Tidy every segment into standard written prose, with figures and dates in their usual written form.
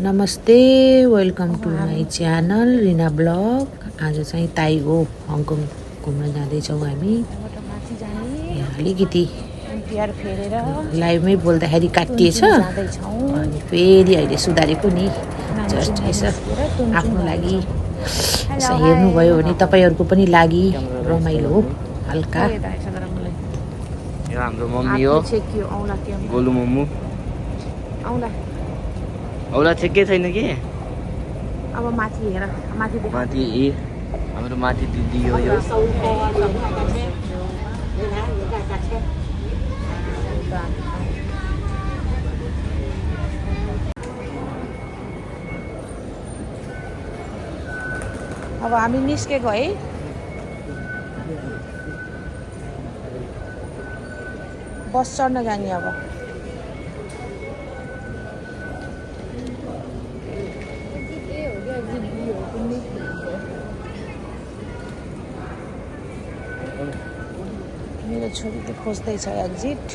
नमस्ते, welcome to my channel Rina blog. आज चाहिँ ताइगो हङकङ घुम्न जाँदैछौँ हामी। यहाँ अलिकति लाइभमै बोल्दाखेरि काटिएछ अनि फेरि अहिले सुधारेको नि जस्ट यसो आफ्नो लागि यसो हेर्नुभयो भने तपाईँहरूको पनि लागि रमाइलो हो हल्का। यो हाम्रो मम्मी हो गोलु मम्मु। औला ठेक्कै छैन कि अब माथि हेर माथि हाम्रो माथि दिदी हो यो। अब हामी निस्केको है। बस चढ्न जाने अब। मेरो छोरीले खोज्दैछ एक्जिट।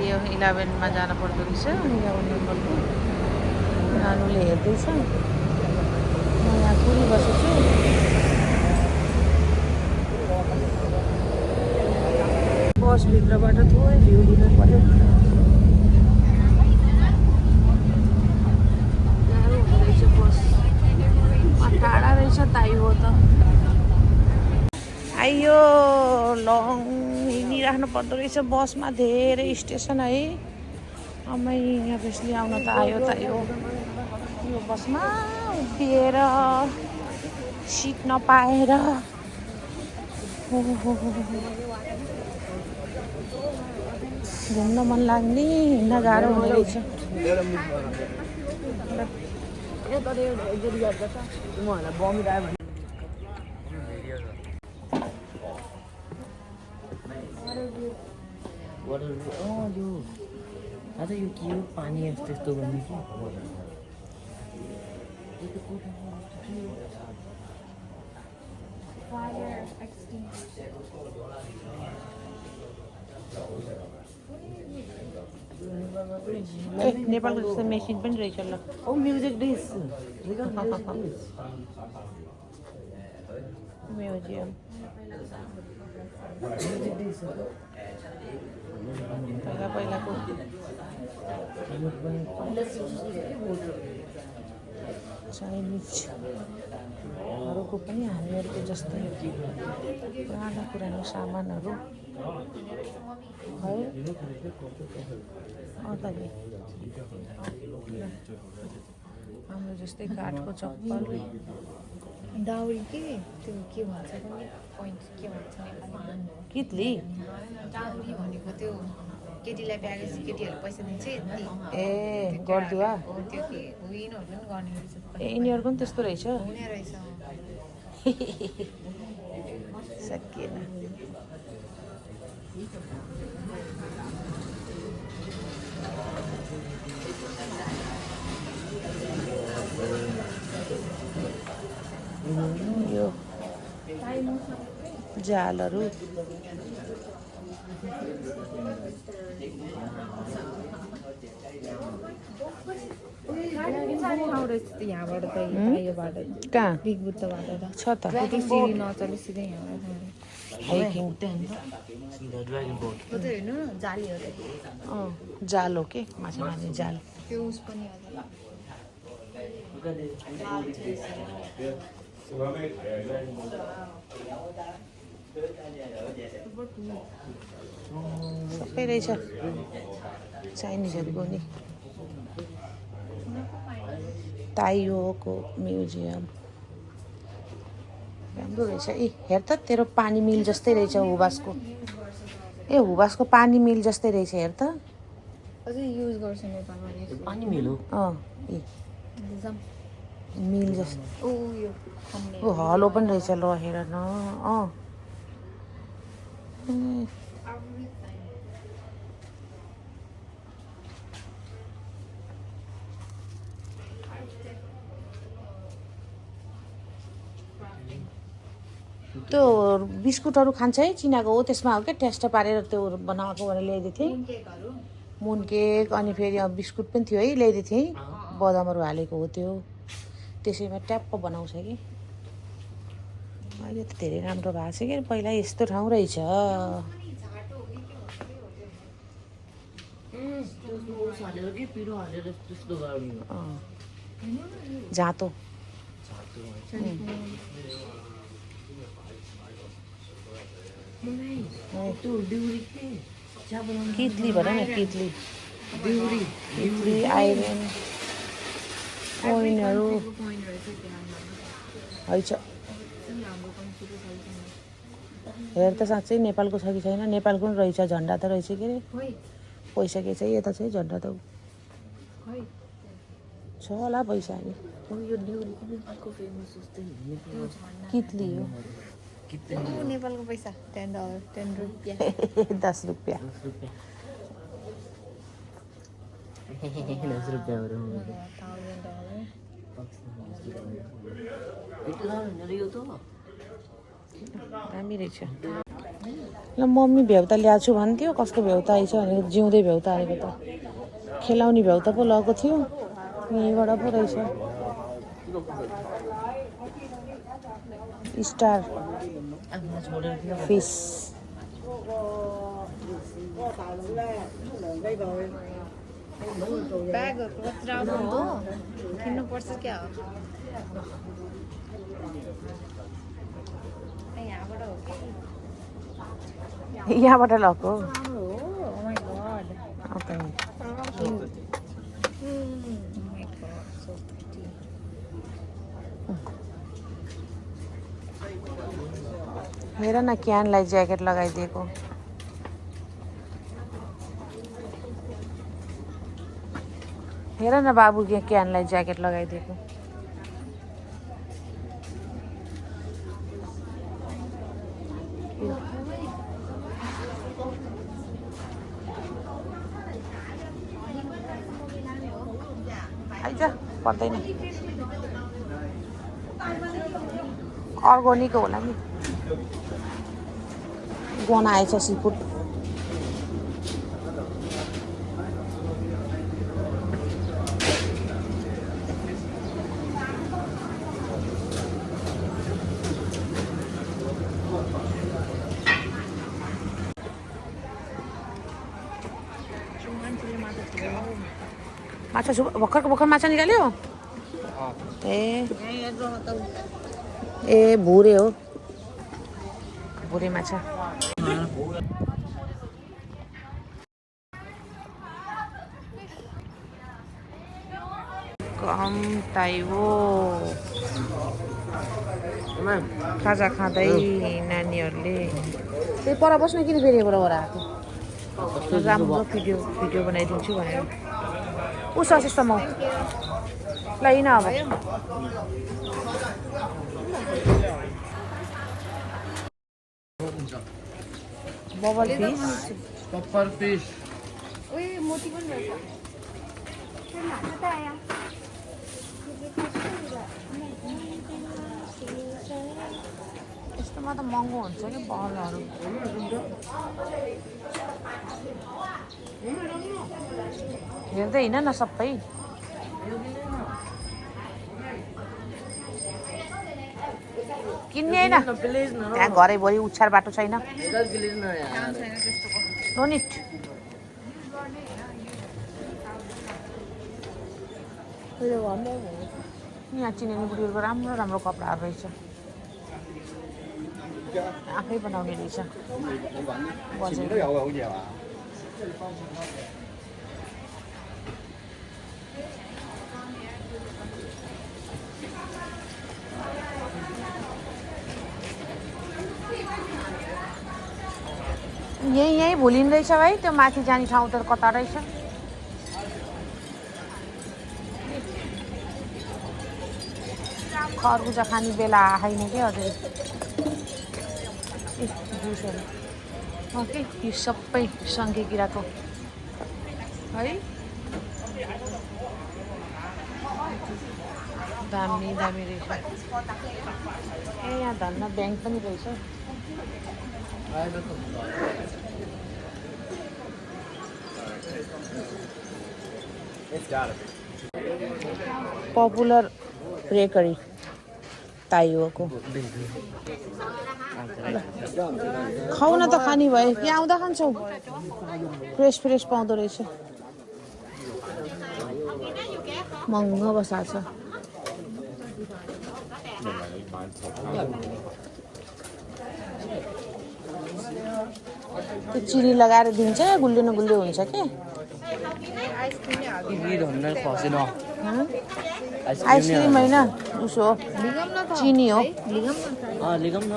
यो 11मा जान पर्दो रहेछ। 11 नम्बरको नानुले हेर्दैछ। म यहाँ कुरिबसेको छु। बसभित्रबाट थोरै भ्यू लिनु पर्यो। गाह्रो हुँदो रहेछ बस। टाढा रहेछ ताइगो त। आइयो लङ हिँडिराख्नु पर्दो रहेछ बसमा। धेरै स्टेसन है। अमै यहाँ बेसली आउन त आयो ताइगो। यो बसमा उभिएर सिट नपाएर घुम्न मन लाग्ने हिँड्न गाह्रो हुने रहेछ। आज यो के हो पानी यस्तो यस्तो भन्ने कि नेपालको जस्तो मेसिन पनि रहेछ ल। ओ म्युजिक डिस म्युजियम पहिलाको चाइनिजहरूको पनि हामीहरूको जस्तै पुरानो सामानहरू है। हाम्रो जस्तै काठको चप्पल दाउरी के त्यो के भन्छ पोइन्ट के भन्छ नेपालीमा कितली दाउरी भनेको त्यो केटीलाई ब्यागेपछि केटीहरूले पैसा दिन्छ यति। ए गर्दुवा हो त्यो के हो यिनीहरू पनि गर्ने रहेछ। ए यिनीहरूको पनि त्यस्तो रहेछ। हुने रहेछ। सकिएन। यो जालहरू यहाँबाट त योबाट कहाँ बिग बुद्धबाट छ त सिँढी नचली सिधै यहाँबाट हाइकिङ हो त हेर्नु न जाली हो त। जाल हो के माछा मार्ने जाल। त्यो उस पनि सबै रहेछ चाइनिजहरूको नि। ताइगोको म्युजियम राम्रो रहेछ। ए हेर त तेरो पानी मिल जस्तै रहेछ हुबासको। ए हुबासको पानी मिल जस्तै रहेछ हेर त। अझै युज गर्छ नेपालमा पानी मिलो ए मिल जस्तो। ओ यो खन्ने ओ हलो पनि रहेछ ल हेर न। त्यो बिस्कुटहरू खान्छ है चिनाको हो त्यसमा हो क्या टेस्ट पारेर त्यो बनाएको भनेर ल्याइदिएको थिएँ। मुन केक अनि फेरि अब बिस्कुट पनि थियो है ल्याइदिएको थिएँ है बदामहरू हालेको हो त्यो त्यसैमा ट्याप्प बनाउँछ कि अहिले त धेरै राम्रो भएको छ कि पहिला यस्तो ठाउँ रहेछ जाँतो कितली भन न कितली कितली आइरन कोइनहरू हैछ हेर त साँच्चै नेपालको छ कि छैन नेपालको पनि रहेछ झन्डा त रहेछ के अरे पैसा के चाहिँ यता चाहिँ झन्डा त छ होला पैसा नि कितली हो नेपालको पैसा $10 10 रुपियाँ 10 रुपियाँ 10 रुपियाँहरू दामी रहेछ ल मम्मी भ्याउता ल्याएको छु भन्थ्यो कस्तो भ्याउता आएछ भनेको जिउँदै भ्याउता आएको त खेलाउने भ्याउता पो लगेको थियो यहीँबाट पो रहेछ स्टार फिस ब्यागहरूको कति राम्रो हो किन्नुपर्छ क्या हो यहाँबाट हो कि यहाँबाट लगेको राम्रो हो ओ माई गॉड हेर न क्यानलाई ज्याकेट लगाइदिएको हेर न बाबु क्यानलाई ज्याकेट लगाइदिएको आइज पर्दैन अर्ग्यानिक होला नि गना आएछ सीफुड माछा भर्खरको भर्खर माछा निकाल्यो ए भुरे हो भुरे माछा कम ताइवो खाजा खाँदै नानीहरूले त्यही पर बस्नु किन फेरि यहाँबाट ओराएको राम्रो भिडियो बनाइदिन्छु भनेर उस यस्तो म ल हिँड अब बबल फिस ओए मोती पनि रहेछ यस्तोमा त महँगो हुन्छ कि बलहरू हेर्दै हिँड न सबै किन्ने होइन त्यहाँ घरैभरि उछार बाटो छैन नो निट यहाँ चिनेनी बुढीहरूको राम्रो राम्रो कपडाहरू रहेछ आफै बनाउने रहेछ यहीँ भुलिँदो रहेछ भाइ त्यो माथि जाने ठाउँ त कता रहेछ खरबुजा खाने बेला आएन कि हजुर जुसहरू ओके यो सबै सङ्खे किराको है दामी दामी रहेछ ए यहाँ धन्न ब्याङ्क पनि रहेछ पपुलर बेकरी ताइओको खाऊ न त खाने भयो यहाँ आउँदा खान्छौ फ्रेस फ्रेस पाउँदो रहेछ महँगो बसाल्छ त्यो चिनी लगाएर दिन्छ गुलियो न गुलियो हुन्छ के आइसक्रिम होइन उसो हो चिनी हो लिगम न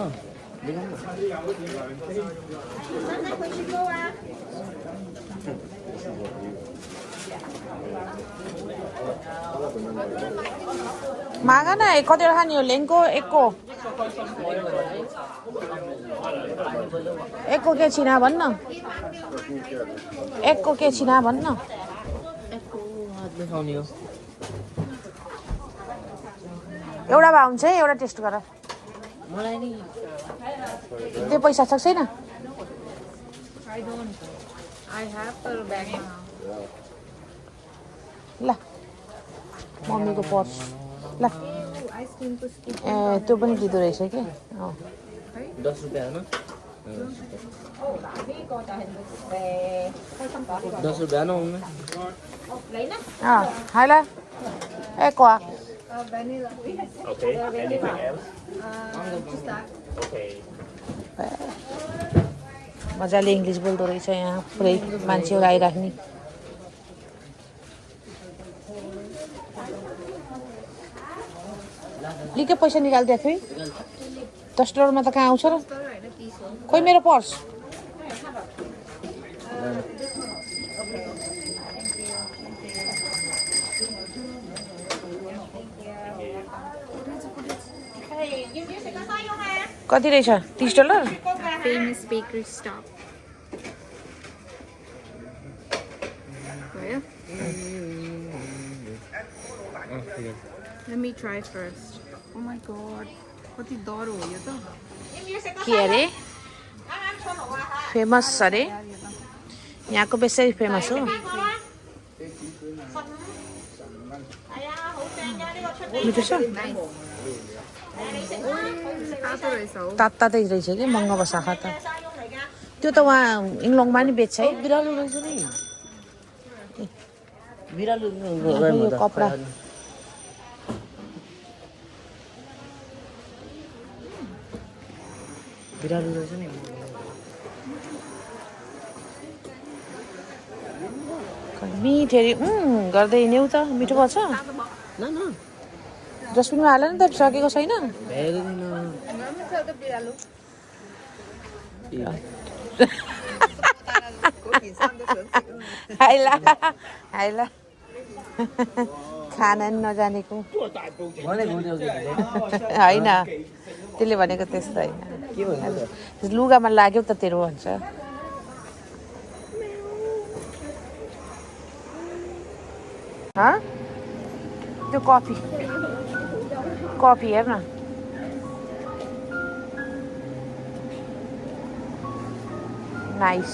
मागा न कतिवटा खाने हो लेङको एकको के छिना भन्न एकको के छिना भन्न एउटा भए हुन्छ है एउटा टेस्ट गर मलाई नि त्यो पैसा सक्छ छैन I don't. I have per bag now. ल मम्मीको पर्स ल Ice cream को skip. ए त्यो पनि दिँदो रहेछ कि 10 रुपैयाँ हो न 10 रुपैयाँ न उनमें हाय ल ए कोआ Vanilla. Okay. Anything else? Just that. Okay. मजाले इङ्ग्लिस बोल्दो रहेछ यहाँ पुरै मान्छेहरू आइराख्ने लिकै पैसा निकालिदिएको थियो $10 मा त कहाँ आउँछ र खोइ मेरो पर्स कति रहेछ $30 Famous bakery stop. Where? Let me try first. Oh my god. कति डर हो यो त के अरे फेमस अरे यहाँको बेसरी फेमस हो मिठो छ तातो रहेछ हो तातै रहेछ कि महँगो बसाखा त त्यो त वहाँ इङलङमा नि बेच्छ है बिरालो रहेछ नि बिरालो यो कपडा बिरालो रहेछ नि मिठेरी गर्दै हिँड्यौ त मिठो पर्छ न न डस्टबिनमा हाल नि त सकेको छैन आइला आइला खाना नि नजानेको होइन त्यसले भनेको त्यस्तो होइन लुगामा लाग्यो त तेरो भन्छ त्यो कफी हेर न नाइस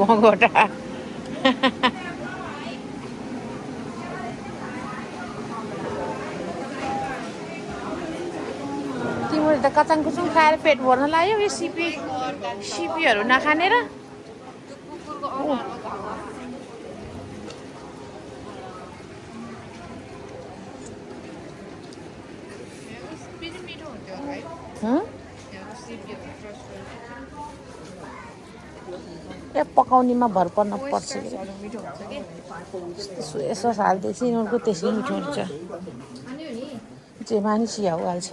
घोटा तिमीले त कचाङ कुचुङ खाएर पेट भर्न लाग्यो यो सिपीहरू नखानेर पकाउनेमा भर पर्न पर्छ यसो हाल्दैछ यिनीहरूको त्यसै मिठो हुन्छ जे मानिस याउ हाल्छ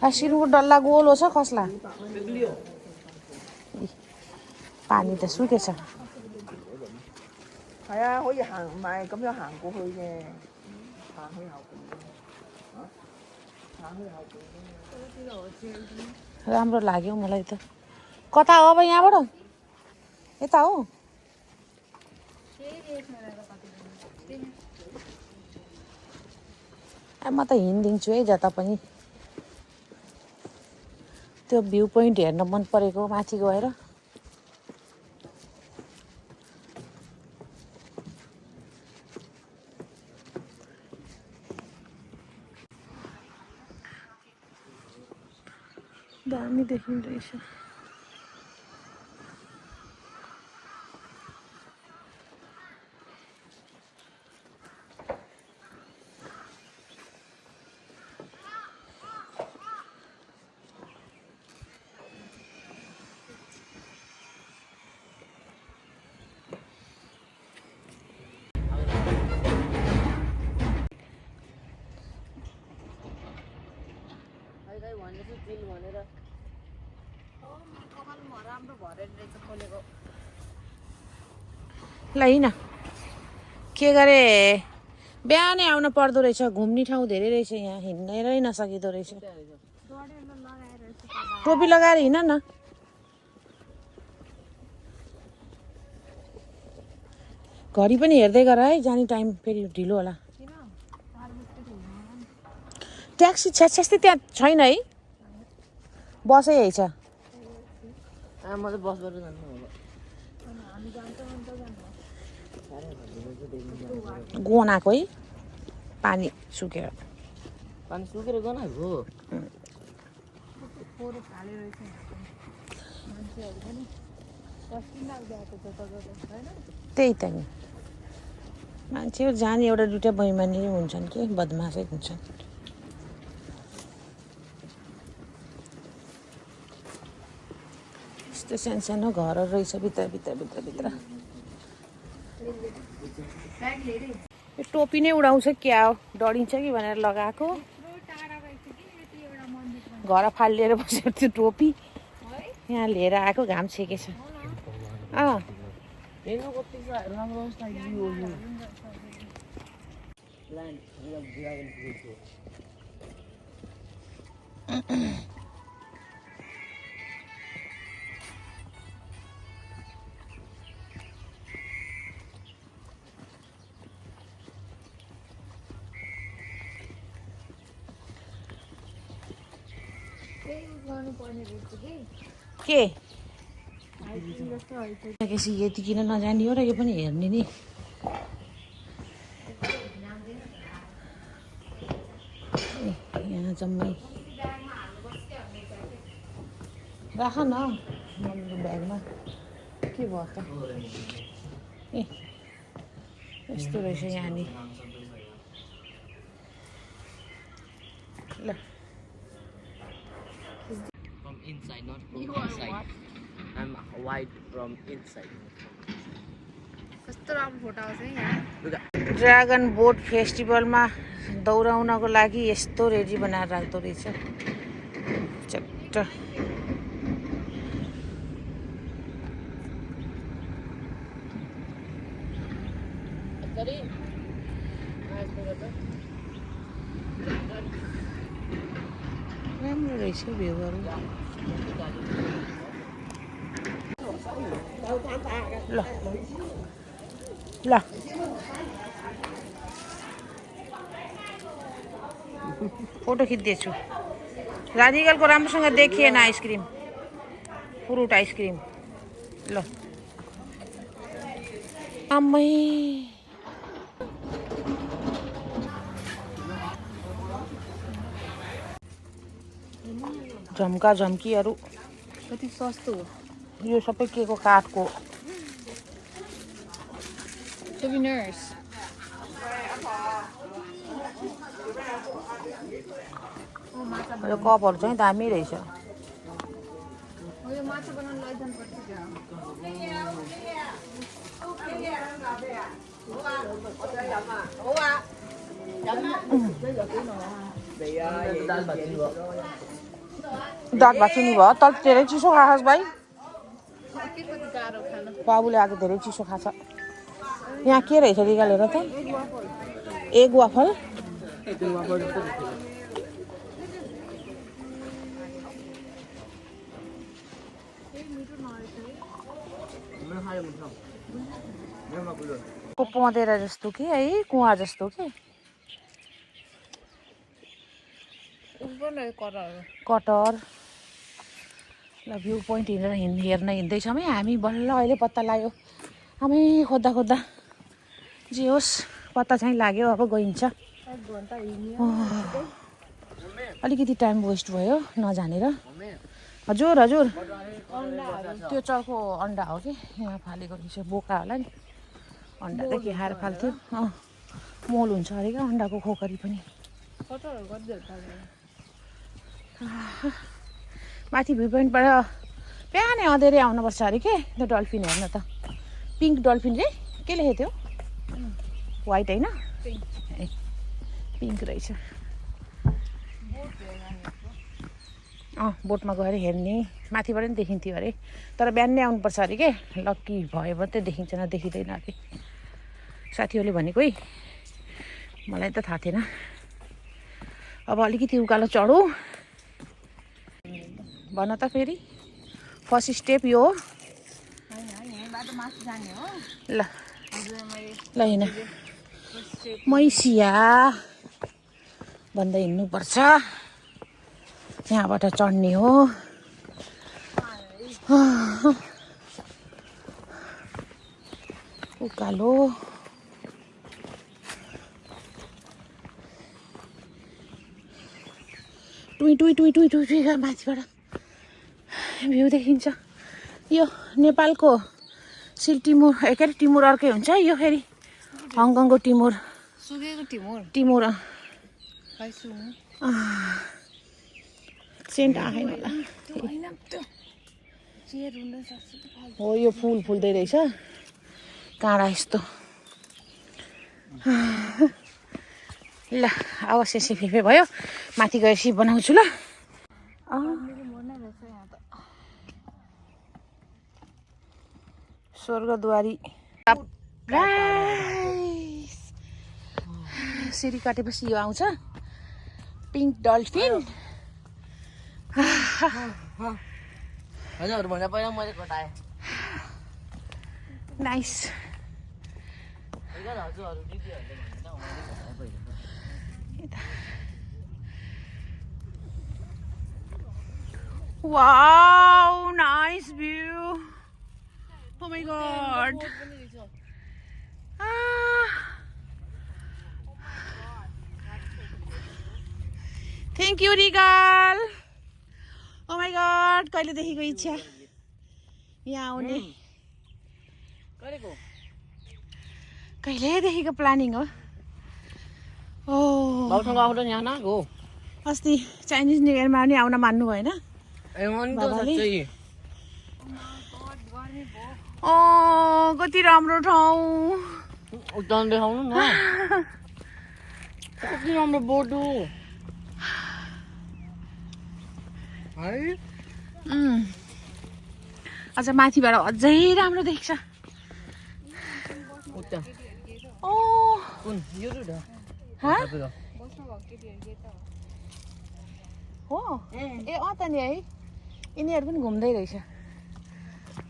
आइसक्रिमको डल्ला गोलो छ खस्ला पानी त सुकेछ 係啊，可以行，唔係咁樣行過去嘅，行去後邊嘅，行去後邊嘅。 राम्रो लाग्यो मलाई त कता हो अब यहाँबाट यता हो म त हिँडिदिन्छु है जता पनि त्यो भ्यू पोइन्ट हेर्न मन परेको माथि गएर दामी देखिँदैछ ल हिँड के गरे बिहानै आउन पर्दो रहेछ घुम्ने ठाउँ धेरै रहेछ यहाँ हिँड्नै नसकिँदो रहेछ टोपी लगाएर हिँड न घडी पनि हेर्दै गर है जाने टाइम फेरि ढिलो होला ट्याक्सी छ्यास्ती त्यहाँ छैन है बसै है छ म चाहिँ बसबाट जान्छु गनाएको है पानी सुकेर पानी सुकेर गनाएको त्यही त नि मान्छेहरू जाने एउटा दुइटा बैमानी हुन्छन् कि बदमासै हुन्छन् यस्तो सानो सानो घरहरू रहेछ भित्र यो टोपी नै उडाउँछ क्या हो डढिन्छ कि भनेर लगाएको घर फालिएर बसेको त्यो टोपी यहाँ लिएर आएको घाम छेकेछ के यति किन नजाने हो र यो पनि हेर्ने नि यहाँ जम्मै राख न मम्मीको ब्यागमा के भयो त ए यस्तो रहेछ यहाँनिर ल From inside, not from outside. I'm white from inside. कस्तो राम्रो फोटो आउँछ है यहाँ ड्रागन बोट फेस्टिभलमा दौडाउनको लागि यस्तो रेडी बनाएर राख्दो रहेछ चट्ट राम्रो रहेछ भ्यूहरू ल ल फोटो खिच्दैछु राधिकालको राम्रोसँग देखिएन आइसक्रिम फ्रुट आइसक्रिम ल आमै झम्का झम्कीहरू कति सस्तो हो यो सबै के को काठको सोभिनियर्स यो कपहरू चाहिँ दामी रहेछ यो माछा बनाउन लैजानु पर्छ दाँत भाँचिनी भयो तल धेरै चिसो खास भाइ के कति गाह्रो खान बाबुले आज धेरै चिसो खाछ यहाँ के रहेछ निकालेर त एग वाफल पँधेरा जस्तो कि है कुवा जस्तो कि कटर ल भ्यू पोइन्ट हेर्न हिँड्दैछौँ है हामी बल्ल अहिले पत्ता लाग्यो आमै खोज्दा खोज्दा जे होस् पत्ता चाहिँ लाग्यो अब गइन्छ अलिकति टाइम वेस्ट भयो नजानेर हजुर हजुर त्यो चर्को अन्डा हो कि यहाँ फालेको रहेछ बोका होला नि अन्डादेखि खाएर फाल्थ्यो मोल हुन्छ अरे क्या अन्डाको खोकरी पनि माथि भ्यू पोइन्टबाट बिहानै अँधेरै आउनुपर्छ अरे के त्यो डल्फिन हेर्न त पिङ्क डल्फिन रे के लेखेको थियो वाइट होइन ए पिङ्क रहेछ बोटमा गएर हेर्ने माथिबाट नि देखिन्थ्यो अरे तर बिहानै आउनुपर्छ अरे के लक्की भयो मात्रै देखिन्छ देखिँदैन अरे साथीहरूले भनेको है मलाई त थाहा थिएन अब अलिकति उकालो चढौँ भन त फेरि फर्स्ट स्टेप यो हो ल ल हिँड मैसिया भन्दै हिँड्नुपर्छ यहाँबाट चढ्ने हो उकालो टुई टुई टुई टुई टुई टुई माथिबाट भ्यू देखिन्छ यो नेपालको सिलटिमुर के अरे टिमुर अर्कै हुन्छ यो फेरि हङकङको टिमुर टिमुर सेन्ट आएन होला हो यो फुल फुल्दै रहेछ काँडा यस्तो ल अवश्य सिफे भयो माथि गएर सिप बनाउँछु ल स्वर्गद्वारी सिँढी काटेपछि यो आउँछ पिङ्क डल्फिन हजुर भन्दा पहिला मैले कटाएँ नाइस हजुरहरू दिदीहरूले भन्दा Wow, nice view. Oh my god. Thank you, Regal. Oh my god, कहिलेदेखिको इच्छा यहाँ आउने कहिलेदेखिको प्लानिङ हो बाउसँग आउँदा यहाँ न गो अस्ति चाइनिज न्यु इयरमा पनि आउन मान्नु भएन कति राम्रो ठाउँ देखाउनु न कति राम्रो बोटो है अझ माथिबाट अझै राम्रो देख्छ हो ए त नि है यिनीहरू पनि घुम्दै रहेछ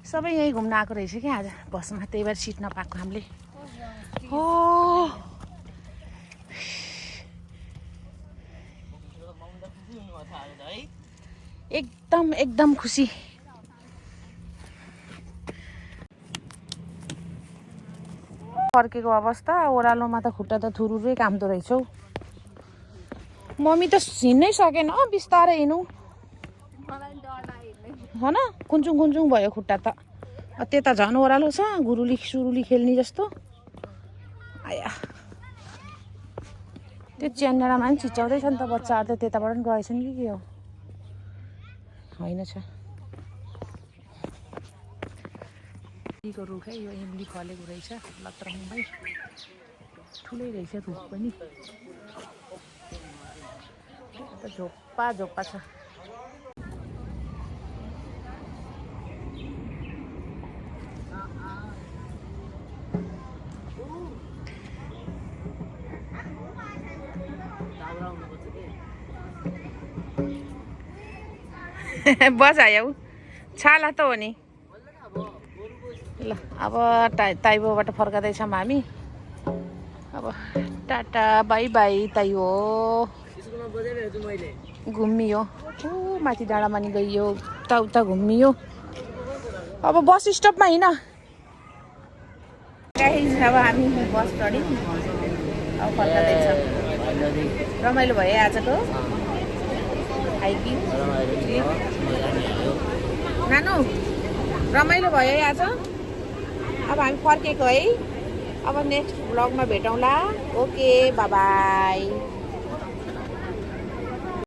सबै यहीँ घुम्न आएको रहेछ क्या आज बसमा त्यही भएर सिट नपाएको हामीले हो एकदम एकदम खुसी फर्केको अवस्था ओह्रालोमा त खुट्टा त थुरुरै काम्दो रहेछौ मम्मी त हिँड्नै सकेन बिस्तारै हिँडौँ होइन कुन्चुङ कुन्चुङ भयो खुट्टा त त्यता झन् ओह्रालो छ गुरुली सुरुली खेल्ने जस्तो आया त्यो च्यानरामा पनि छिचाउँदैछ नि त बच्चाहरू त त्यताबाट पनि गएछन् कि के हो होइन छ को रुख है यो इमली फलेको रहेछ लत्रङमै ठुलै रहेछ रुख पनि त झोप्पा झोप्पा छ बस आयो छाला त हो नि ल अब ताइबोबाट फर्काँदैछौँ हामी अब टाटा बाई बाई ताइबो स्कुलमा बजाइरहेको छु मैले घुमियो माथि डाँडामानि गइयो उता घुमियो अब बस स्टपमा हिँड अब हामी बस चढ्यौँ अब फर्काँदैछ रमाइलो भयो आजको हाइकिङ नानु रमाइलो भयो है आज अब हामी फर्केको है अब नेक्स्ट भ्लगमा भेटौँला ओके बाई